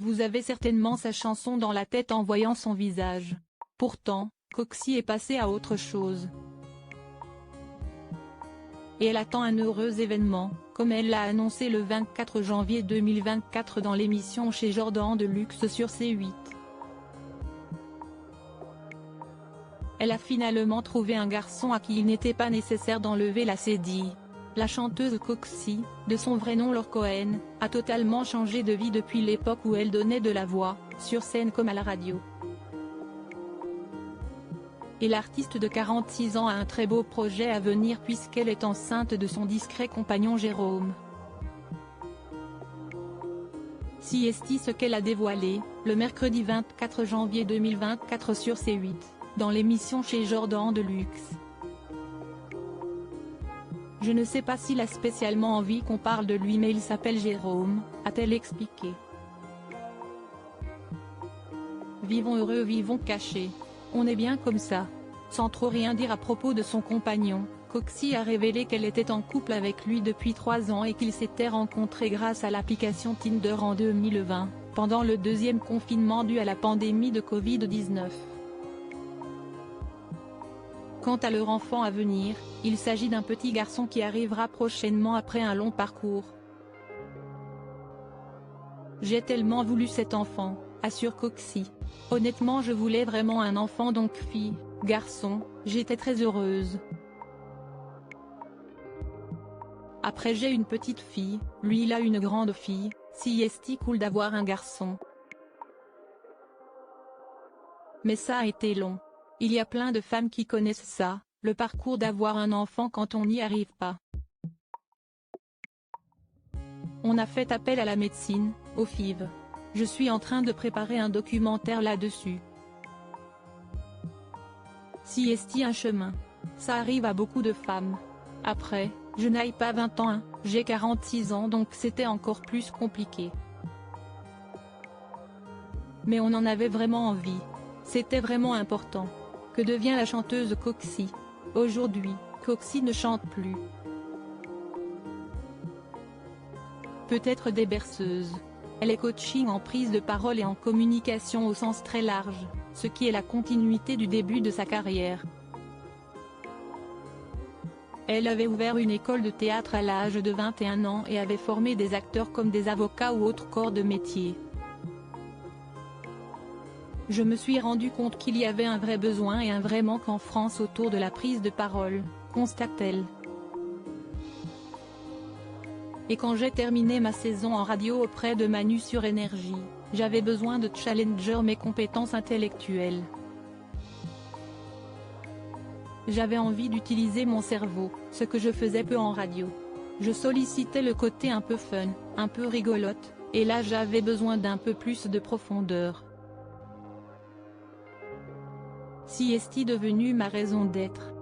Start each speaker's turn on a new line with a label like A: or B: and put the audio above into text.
A: Vous avez certainement sa chanson dans la tête en voyant son visage. Pourtant, Coxie est passée à autre chose. Et elle attend un heureux événement, comme elle l'a annoncé le 24 janvier 2024 dans l'émission Chez Jordan de Luxe sur C8. Elle a finalement trouvé un garçon à qui il n'était pas nécessaire d'enlever la cédille. La chanteuse Coxie, de son vrai nom Laure Cohen, a totalement changé de vie depuis l'époque où elle donnait de la voix, sur scène comme à la radio. Et l'artiste de 46 ans a un très beau projet à venir puisqu'elle est enceinte de son discret compagnon Jérôme. Si est ce qu'elle a dévoilé, le mercredi 24 janvier 2024 sur C8, dans l'émission Chez Jordan de Luxe. Je ne sais pas s'il a spécialement envie qu'on parle de lui mais il s'appelle Jérôme, a-t-elle expliqué. Vivons heureux, vivons cachés. On est bien comme ça. Sans trop rien dire à propos de son compagnon, Coxie a révélé qu'elle était en couple avec lui depuis 3 ans et qu'ils s'étaient rencontrés grâce à l'application Tinder en 2020, pendant le deuxième confinement dû à la pandémie de Covid-19. Quant à leur enfant à venir, il s'agit d'un petit garçon qui arrivera prochainement après un long parcours. J'ai tellement voulu cet enfant, assure Coxie. Honnêtement je voulais vraiment un enfant donc fille, garçon, j'étais très heureuse. Après j'ai une petite fille, lui il a une grande fille, si est cool d'avoir un garçon. Mais ça a été long. Il y a plein de femmes qui connaissent ça, le parcours d'avoir un enfant quand on n'y arrive pas. On a fait appel à la médecine, au FIV. Je suis en train de préparer un documentaire là-dessus. Si est un chemin. Ça arrive à beaucoup de femmes. Après, je n'ai pas 20 ans, j'ai 46 ans donc c'était encore plus compliqué. Mais on en avait vraiment envie. C'était vraiment important. Que devient la chanteuse Coxie? Aujourd'hui, Coxie ne chante plus. Peut-être des berceuses. Elle est coaching en prise de parole et en communication au sens très large, ce qui est la continuité du début de sa carrière. Elle avait ouvert une école de théâtre à l'âge de 21 ans et avait formé des acteurs comme des avocats ou autres corps de métier. Je me suis rendu compte qu'il y avait un vrai besoin et un vrai manque en France autour de la prise de parole, constate-t-elle. Et quand j'ai terminé ma saison en radio auprès de Manu sur Énergie, j'avais besoin de challenger mes compétences intellectuelles. J'avais envie d'utiliser mon cerveau, ce que je faisais peu en radio. Je sollicitais le côté un peu fun, un peu rigolote, et là j'avais besoin d'un peu plus de profondeur. Si est devenue ma raison d'être.